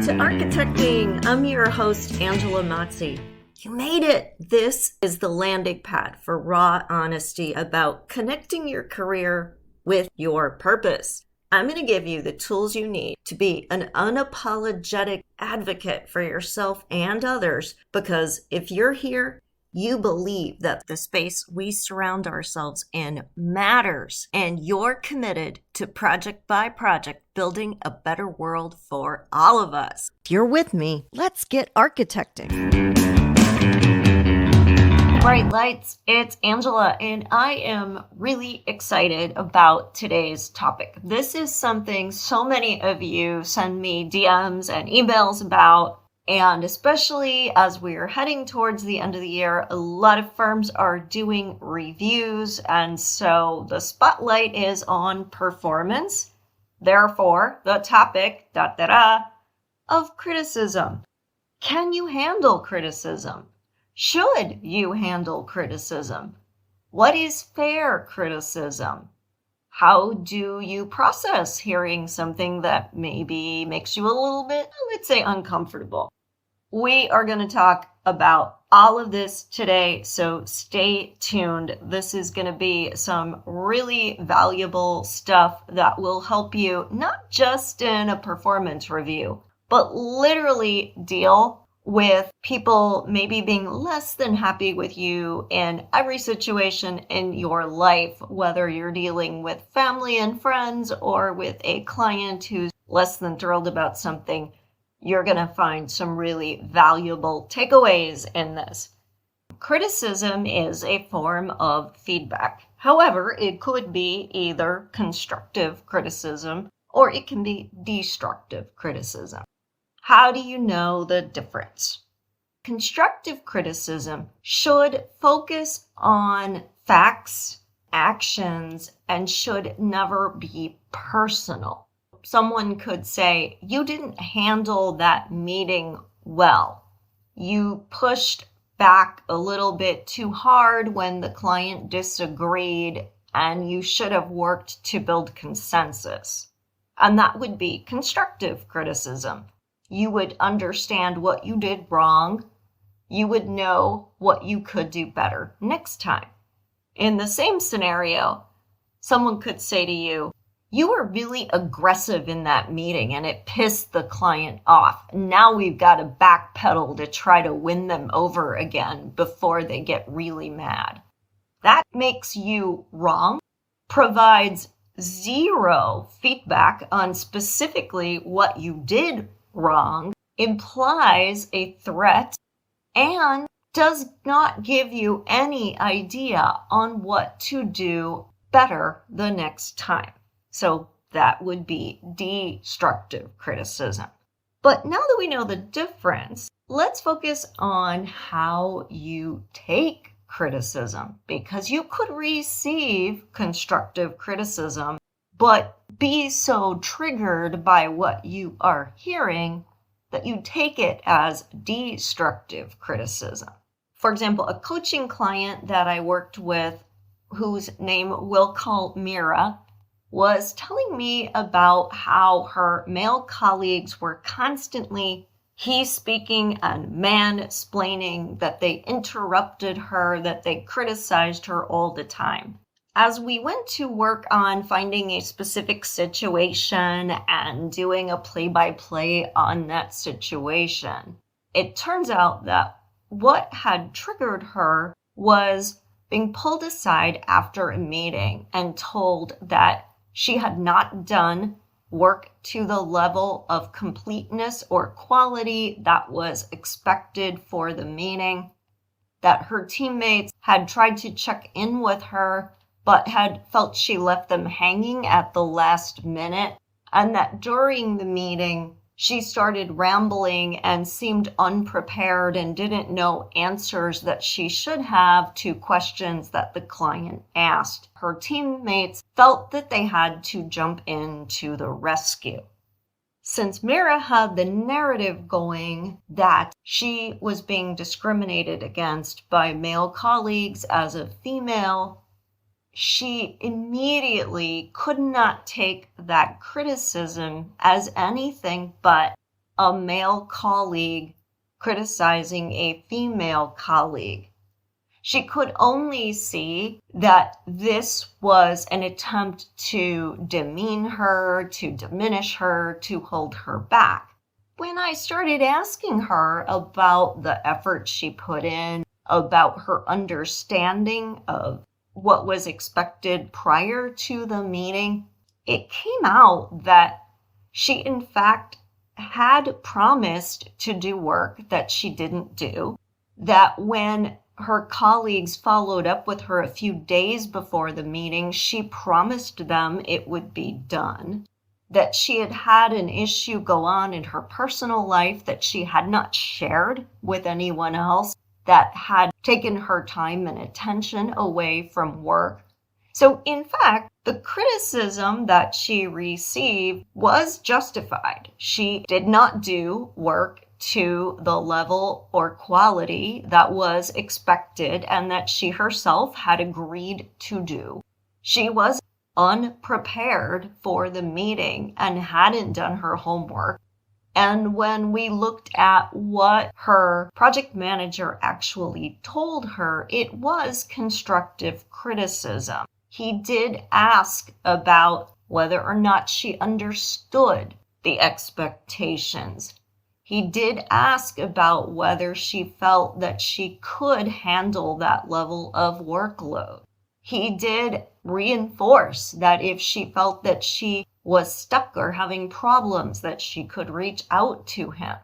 to Architecting. I'm your host, Angela Motzi. You made it. This is the landing pad for raw honesty about connecting your career with your purpose. I'm going to give you the tools you need to be an unapologetic advocate for yourself and others, because if you're here, you believe that the space we surround ourselves in matters, and you're committed to project by project building a better world for all of us. If you're with me, let's get architecting. Bright lights, it's Angela, and I am really excited about today's topic. This is something so many of you send me DMs and emails about. And especially as we're heading towards the end of the year, a lot of firms are doing reviews. And so the spotlight is on performance. Therefore, the topic, of criticism. Can you handle criticism? Should you handle criticism? What is fair criticism? How do you process hearing something that maybe makes you a little bit, let's say, uncomfortable? We are going to talk about all of this today, so stay tuned. This is going to be some really valuable stuff that will help you not just in a performance review, but literally deal with people maybe being less than happy with you in every situation in your life, whether you're dealing with family and friends or with a client who's less than thrilled about something. You're going to find some really valuable takeaways in this. Criticism is a form of feedback. However, it could be either constructive criticism or it can be destructive criticism. How do you know the difference? Constructive criticism should focus on facts, actions, and should never be personal. Someone could say, you didn't handle that meeting well. You pushed back a little bit too hard when the client disagreed, and you should have worked to build consensus. And that would be constructive criticism. You would understand what you did wrong. You would know what you could do better next time. In the same scenario, someone could say to you, you were really aggressive in that meeting and it pissed the client off. Now we've got to backpedal to try to win them over again before they get really mad. That makes you wrong, provides zero feedback on specifically what you did wrong, implies a threat, and does not give you any idea on what to do better the next time. So that would be destructive criticism. But now that we know the difference, let's focus on how you take criticism, because you could receive constructive criticism, but be so triggered by what you are hearing that you take it as destructive criticism. For example, a coaching client that I worked with, whose name we'll call Mira, was telling me about how her male colleagues were constantly he-speaking and man-splaining, that they interrupted her, that they criticized her all the time. As we went to work on finding a specific situation and doing a play-by-play on that situation, it turns out that what had triggered her was being pulled aside after a meeting and told that she had not done work to the level of completeness or quality that was expected for the meeting, that her teammates had tried to check in with her but had felt she left them hanging at the last minute, and that during the meeting she started rambling and seemed unprepared and didn't know answers that she should have to questions that the client asked. Her teammates felt that they had to jump in to the rescue. Since Mira had the narrative going that she was being discriminated against by male colleagues as a female, she immediately could not take that criticism as anything but a male colleague criticizing a female colleague. She could only see that this was an attempt to demean her, to diminish her, to hold her back. When I started asking her about the effort she put in, about her understanding of what was expected prior to the meeting, it came out that she in fact had promised to do work that she didn't do, that when her colleagues followed up with her a few days before the meeting, she promised them it would be done, that she had had an issue go on in her personal life that she had not shared with anyone else, that had taken her time and attention away from work. So in fact, the criticism that she received was justified. She did not do work to the level or quality that was expected and that she herself had agreed to do. She was unprepared for the meeting and hadn't done her homework. And when we looked at what her project manager actually told her, it was constructive criticism. He did ask about whether or not she understood the expectations. He did ask about whether she felt that she could handle that level of workload. He did reinforce that if she felt that she was stuck or having problems, that she could reach out to him.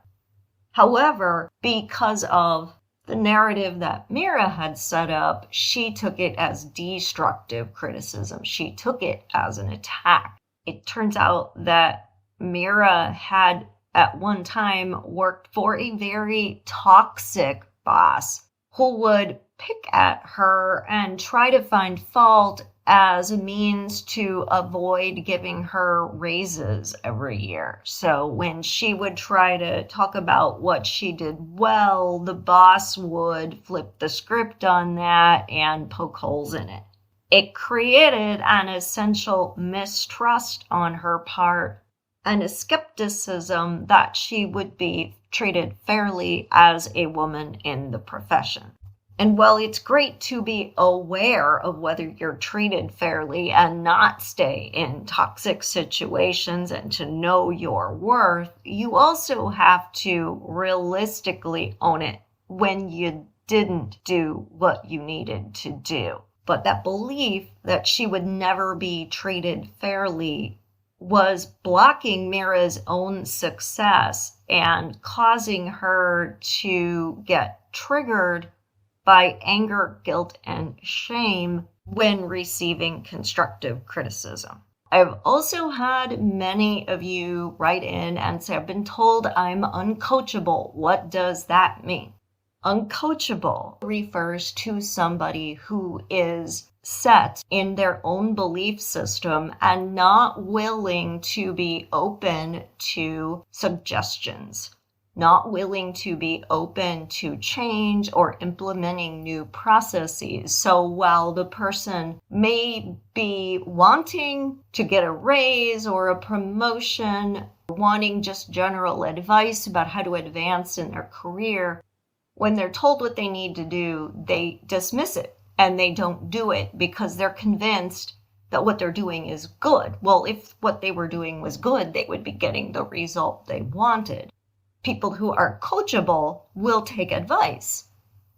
However, because of the narrative that Mira had set up, she took it as destructive criticism. She took it as an attack. It turns out that Mira had at one time worked for a very toxic boss who would pick at her and try to find fault as a means to avoid giving her raises every year. So when she would try to talk about what she did well, the boss would flip the script on that and poke holes in it. It created an essential mistrust on her part and a skepticism that she would be treated fairly as a woman in the profession. And while it's great to be aware of whether you're treated fairly and not stay in toxic situations and to know your worth, you also have to realistically own it when you didn't do what you needed to do. But that belief that she would never be treated fairly was blocking Mira's own success and causing her to get triggered by anger, guilt, and shame when receiving constructive criticism. I've also had many of you write in and say, I've been told I'm uncoachable. What does that mean? Uncoachable refers to somebody who is set in their own belief system and not willing to be open to suggestions, not willing to be open to change or implementing new processes. So while the person may be wanting to get a raise or a promotion, wanting just general advice about how to advance in their career, when they're told what they need to do, they dismiss it and they don't do it because they're convinced that what they're doing is good. Well, if what they were doing was good, they would be getting the result they wanted. People who are coachable will take advice,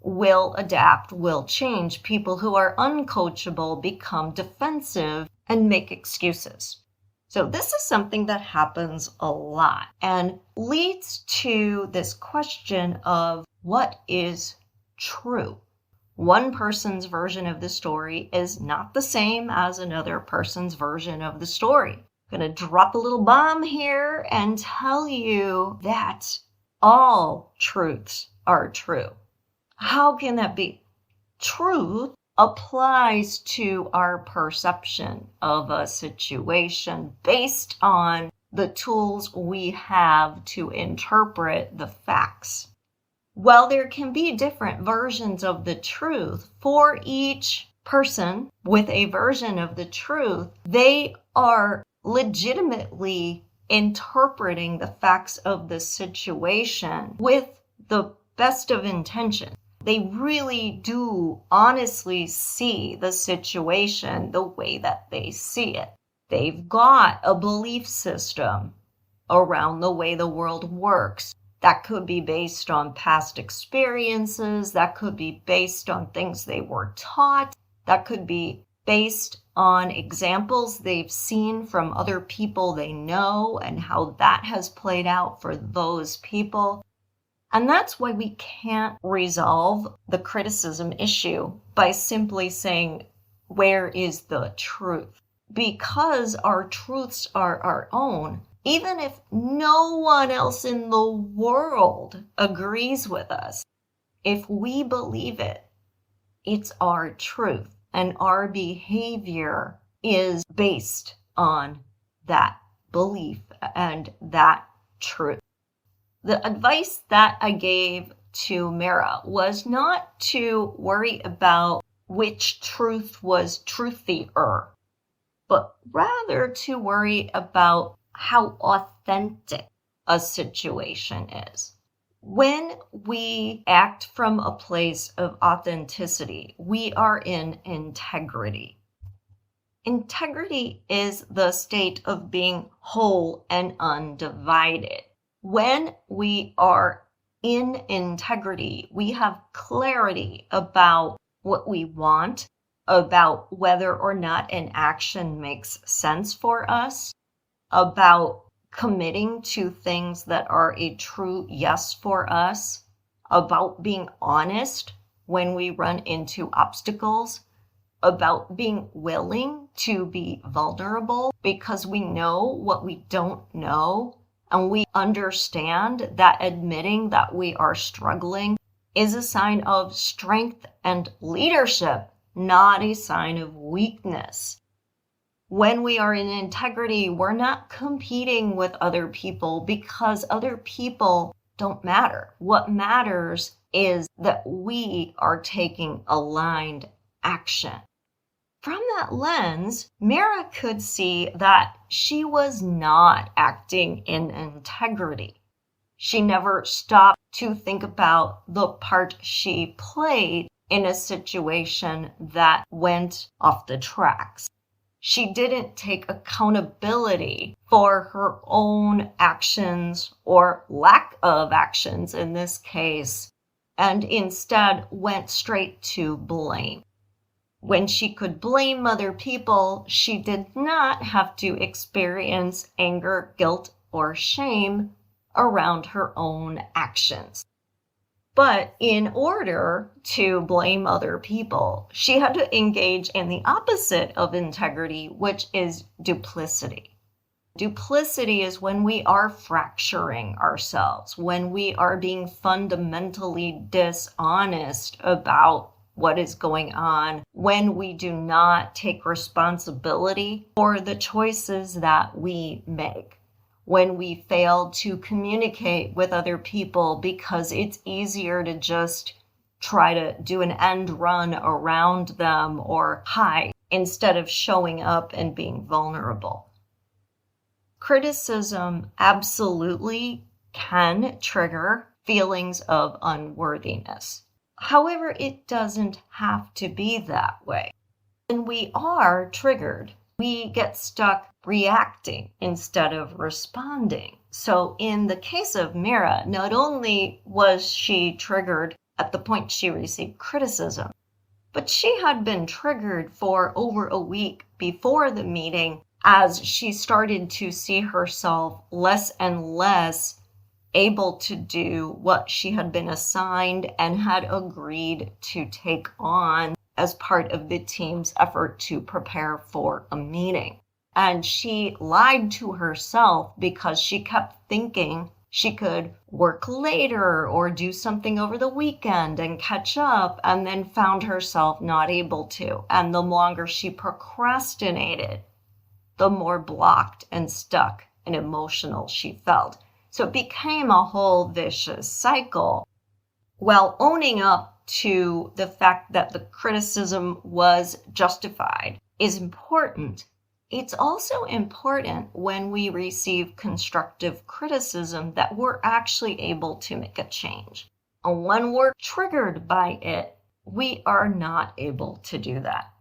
will adapt, will change. People who are uncoachable become defensive and make excuses. So this is something that happens a lot and leads to this question of what is true. One person's version of the story is not the same as another person's version of the story. I'm going to drop a little bomb here and tell you that all truths are true. How can that be? Truth applies to our perception of a situation based on the tools we have to interpret the facts. While there can be different versions of the truth, for each person with a version of the truth, they are legitimately interpreting the facts of the situation with the best of intention. They really do honestly see the situation the way that they see it. They've got a belief system around the way the world works. That could be based on past experiences. That could be based on things they were taught. That could be based on examples they've seen from other people they know and how that has played out for those people. And that's why we can't resolve the criticism issue by simply saying, where is the truth? Because our truths are our own, even if no one else in the world agrees with us, if we believe it, it's our truth. And our behavior is based on that belief and that truth. The advice that I gave to Mira was not to worry about which truth was truthier, but rather to worry about how authentic a situation is. When we act from a place of authenticity, we are in integrity. Integrity is the state of being whole and undivided. When we are in integrity, we have clarity about what we want, about whether or not an action makes sense for us, about committing to things that are a true yes for us, about being honest when we run into obstacles, about being willing to be vulnerable because we know what we don't know, and we understand that admitting that we are struggling is a sign of strength and leadership, not a sign of weakness. When we are in integrity, we're not competing with other people because other people don't matter. What matters is that we are taking aligned action. From that lens, Mira could see that she was not acting in integrity. She never stopped to think about the part she played in a situation that went off the tracks. She didn't take accountability for her own actions or lack of actions in this case, and instead went straight to blame. When she could blame other people, she did not have to experience anger, guilt, or shame around her own actions. But in order to blame other people, she had to engage in the opposite of integrity, which is duplicity. Duplicity is when we are fracturing ourselves, when we are being fundamentally dishonest about what is going on, when we do not take responsibility for the choices that we make, when we fail to communicate with other people because it's easier to just try to do an end run around them or hide instead of showing up and being vulnerable. Criticism absolutely can trigger feelings of unworthiness. However, it doesn't have to be that way. When we are triggered, we get stuck reacting instead of responding. So in the case of Mira, not only was she triggered at the point she received criticism, but she had been triggered for over a week before the meeting as she started to see herself less and less able to do what she had been assigned and had agreed to take on as part of the team's effort to prepare for a meeting. And she lied to herself because she kept thinking she could work later or do something over the weekend and catch up, and then found herself not able to. And the longer she procrastinated, the more blocked and stuck and emotional she felt. So it became a whole vicious cycle. While owning up to the fact that the criticism was justified is important, It's also important when we receive constructive criticism that we're actually able to make a change. And when we're triggered by it, we are not able to do that.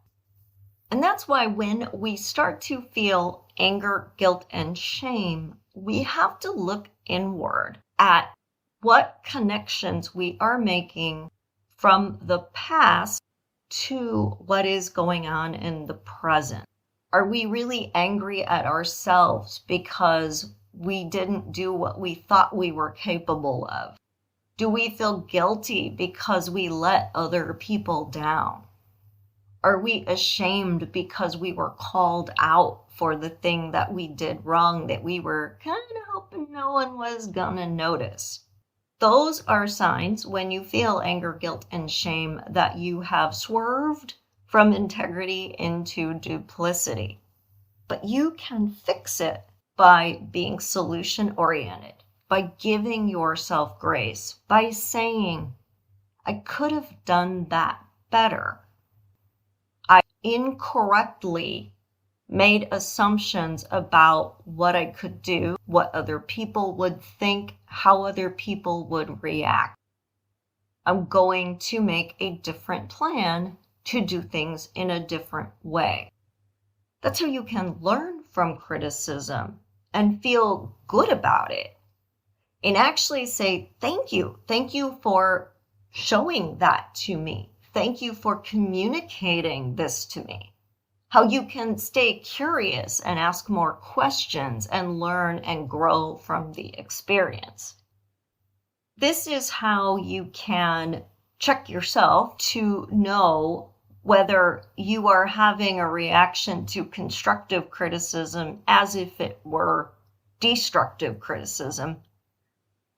And that's why when we start to feel anger, guilt, and shame, we have to look inward at what connections we are making from the past to what is going on in the present. Are we really angry at ourselves because we didn't do what we thought we were capable of? Do we feel guilty because we let other people down? Are we ashamed because we were called out for the thing that we did wrong that we were kind of hoping no one was gonna notice? Those are signs when you feel anger, guilt, and shame that you have swerved from integrity into duplicity. But you can fix it by being solution-oriented, by giving yourself grace, by saying, I could have done that better. I incorrectly made assumptions about what I could do, what other people would think, how other people would react. I'm going to make a different plan to do things in a different way. That's how you can learn from criticism and feel good about it. And actually say, thank you. Thank you for showing that to me. Thank you for communicating this to me. How you can stay curious and ask more questions and learn and grow from the experience. This is how you can check yourself to know whether you are having a reaction to constructive criticism as if it were destructive criticism.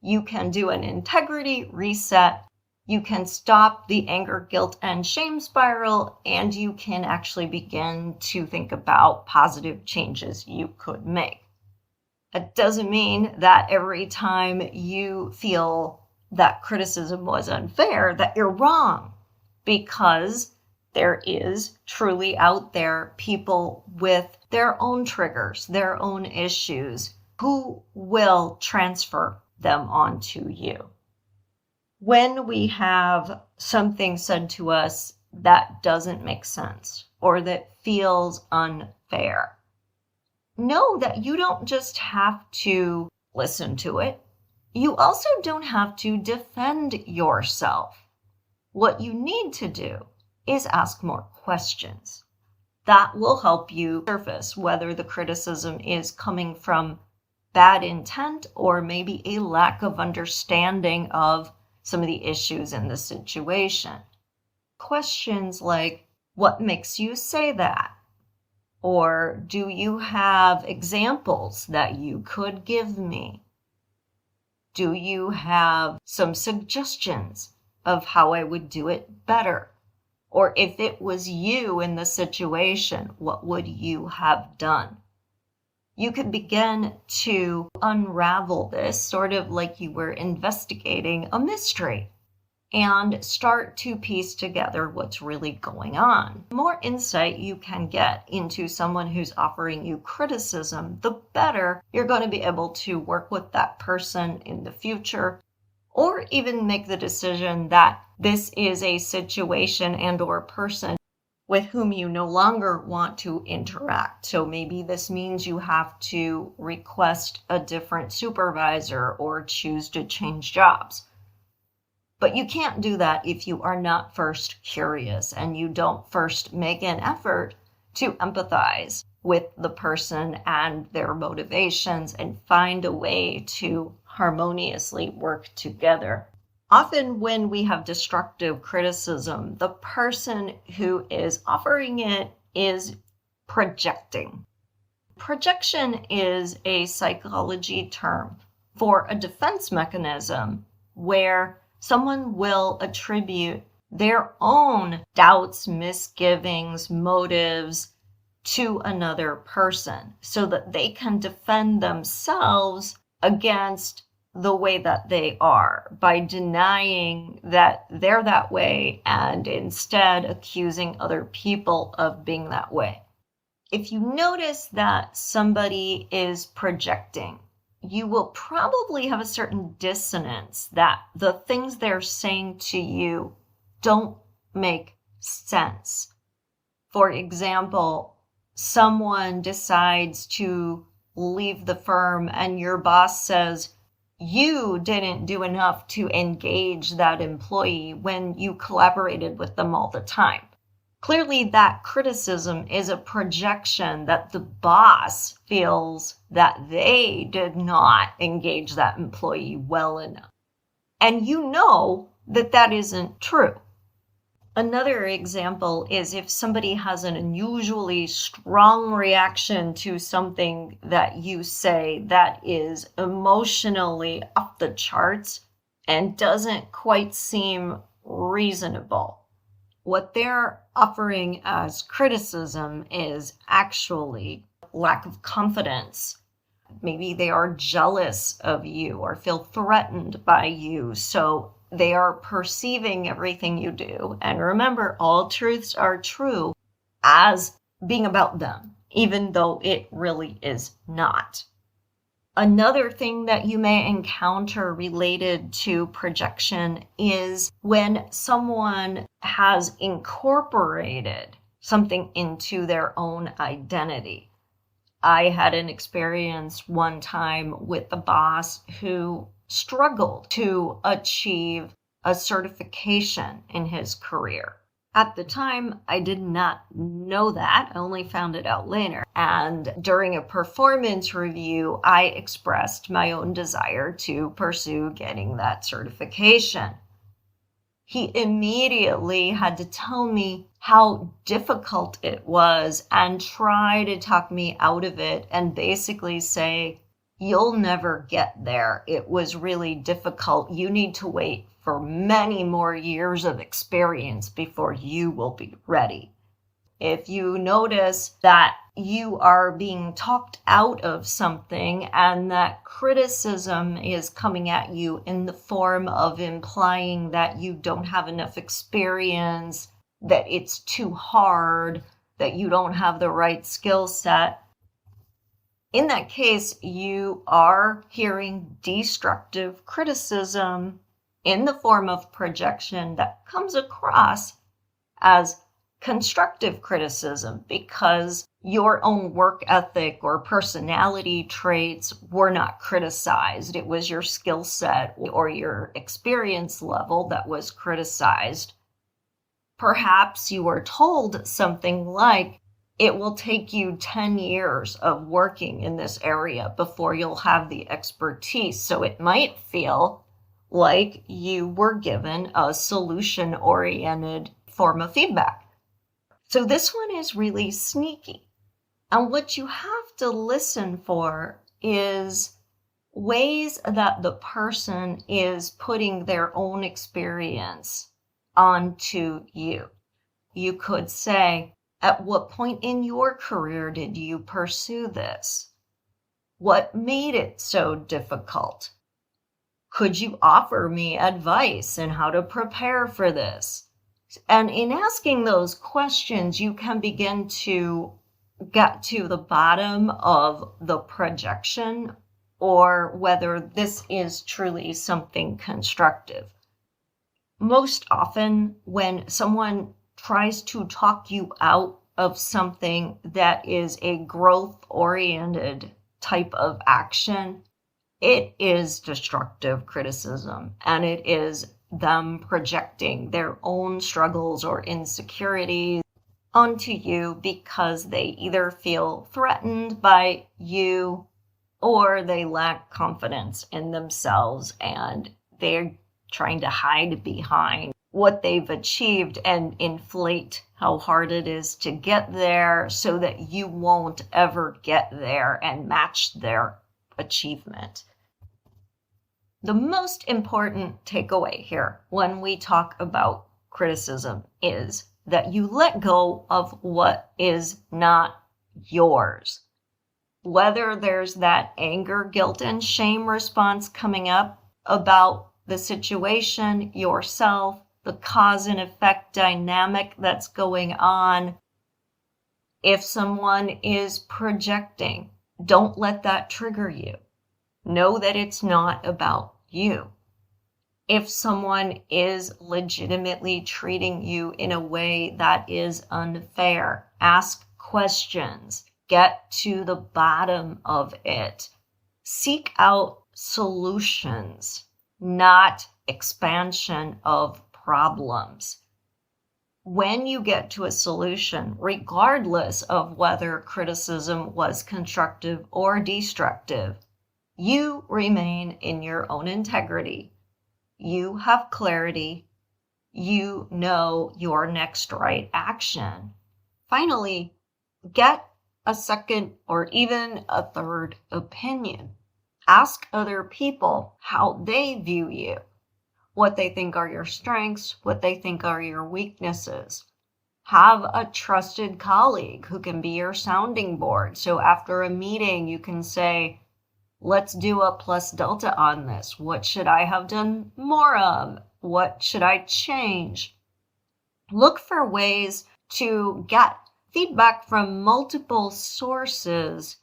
You can do an integrity reset. You can stop the anger, guilt, and shame spiral, and you can actually begin to think about positive changes you could make. It doesn't mean that every time you feel that criticism was unfair, that you're wrong, because there is truly out there people with their own triggers, their own issues, who will transfer them onto you. When we have something said to us that doesn't make sense or that feels unfair, know that you don't just have to listen to it. You also don't have to defend yourself. What you need to do is ask more questions. That will help you surface whether the criticism is coming from bad intent or maybe a lack of understanding of some of the issues in the situation. Questions like, what makes you say that? Or do you have examples that you could give me? Do you have some suggestions of how I would do it better? Or if it was you in the situation, what would you have done? You could begin to unravel this sort of like you were investigating a mystery and start to piece together what's really going on. The more insight you can get into someone who's offering you criticism, the better you're going to be able to work with that person in the future, or even make the decision that this is a situation and or person with whom you no longer want to interact. So maybe this means you have to request a different supervisor or choose to change jobs. But you can't do that if you are not first curious and you don't first make an effort to empathize with the person and their motivations and find a way to harmoniously work together. Often when we have destructive criticism, the person who is offering it is projecting. Projection is a psychology term for a defense mechanism where someone will attribute their own doubts, misgivings, motives to another person so that they can defend themselves against the way that they are by denying that they're that way and instead accusing other people of being that way. If you notice that somebody is projecting, you will probably have a certain dissonance that the things they're saying to you don't make sense. For example, someone decides to leave the firm and your boss says, you didn't do enough to engage that employee when you collaborated with them all the time. Clearly, that criticism is a projection that the boss feels that they did not engage that employee well enough. And you know that that isn't true. Another example is if somebody has an unusually strong reaction to something that you say that is emotionally off the charts and doesn't quite seem reasonable. What they're offering as criticism is actually lack of confidence. Maybe they are jealous of you or feel threatened by you, so they are perceiving everything you do. And remember, all truths are true as being about them, even though it really is not. Another thing that you may encounter related to projection is when someone has incorporated something into their own identity. I had an experience one time with a boss who struggled to achieve a certification in his career. At the time, I did not know that. I only found it out later. And during a performance review, I expressed my own desire to pursue getting that certification. He immediately had to tell me how difficult it was and try to talk me out of it and basically say, you'll never get there. It was really difficult. You need to wait for many more years of experience before you will be ready. If you notice that you are being talked out of something and that criticism is coming at you in the form of implying that you don't have enough experience, that it's too hard, that you don't have the right skill set, in that case, you are hearing destructive criticism in the form of projection that comes across as constructive criticism because your own work ethic or personality traits were not criticized. It was your skill set or your experience level that was criticized. Perhaps you were told something like, it will take you 10 years of working in this area before you'll have the expertise. So it might feel like you were given a solution-oriented form of feedback. So this one is really sneaky. And what you have to listen for is ways that the person is putting their own experience onto you. You could say, at what point in your career did you pursue this? What made it so difficult? Could you offer me advice on how to prepare for this? And in asking those questions, you can begin to get to the bottom of the projection or whether this is truly something constructive. Most often, when someone tries to talk you out of something that is a growth-oriented type of action, it is destructive criticism, and it is them projecting their own struggles or insecurities onto you because they either feel threatened by you or they lack confidence in themselves and they're trying to hide behind what they've achieved and inflate how hard it is to get there so that you won't ever get there and match their achievement. The most important takeaway here when we talk about criticism is that you let go of what is not yours. Whether there's that anger, guilt, and shame response coming up about the situation, yourself, the cause and effect dynamic that's going on, If someone is projecting, don't let that trigger you. Know that it's not about you. If someone is legitimately treating you in a way that is unfair, ask questions. Get to the bottom of it. Seek out solutions, not expansion of problems. When you get to a solution, regardless of whether criticism was constructive or destructive, you remain in your own integrity. You have clarity. You know your next right action. Finally, get a second or even a third opinion. Ask other people how they view you, what they think are your strengths, what they think are your weaknesses. Have a trusted colleague who can be your sounding board. So after a meeting, you can say, let's do a plus delta on this. What should I have done more of? What should I change? Look for ways to get feedback from multiple sources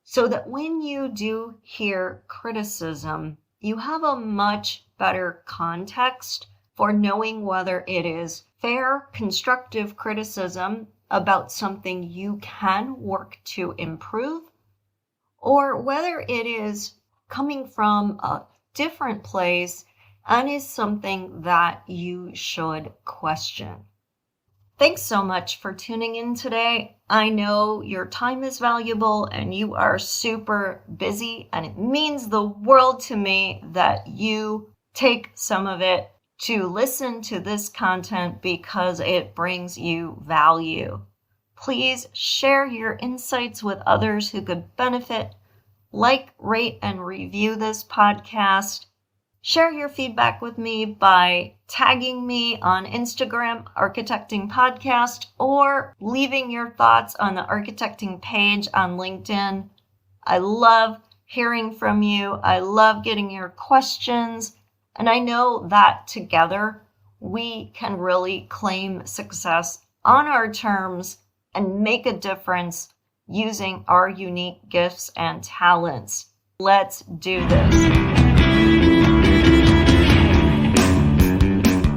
so that when you do hear criticism, you have a much better context for knowing whether it is fair, constructive criticism about something you can work to improve, or whether it is coming from a different place and is something that you should question. Thanks so much for tuning in today. I know your time is valuable and you are super busy, and it means the world to me that you take some of it to listen to this content because it brings you value. Please share your insights with others who could benefit. Like, rate, and review this podcast. Share your feedback with me by tagging me on Instagram, Architecting Podcast, or leaving your thoughts on the Architecting page on LinkedIn. I love hearing from you. I love getting your questions. And I know that together we can really claim success on our terms and make a difference using our unique gifts and talents. Let's do this.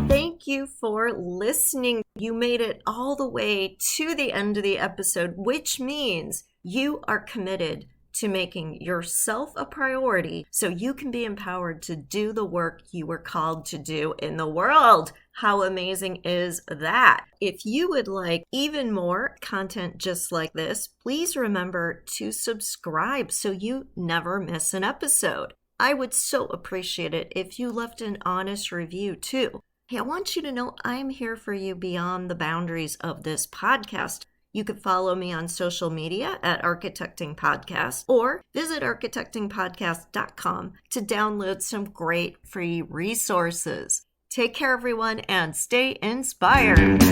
Thank you for listening. You made it all the way to the end of the episode, which means you are committed to making yourself a priority so you can be empowered to do the work you were called to do in the world. How amazing is that? If you would like even more content just like this, please remember to subscribe so you never miss an episode. I would so appreciate it if you left an honest review too. Hey, I want you to know I'm here for you beyond the boundaries of this podcast. You could follow me on social media at Architecting Podcast or visit architectingpodcast.com to download some great free resources. Take care, everyone, and stay inspired.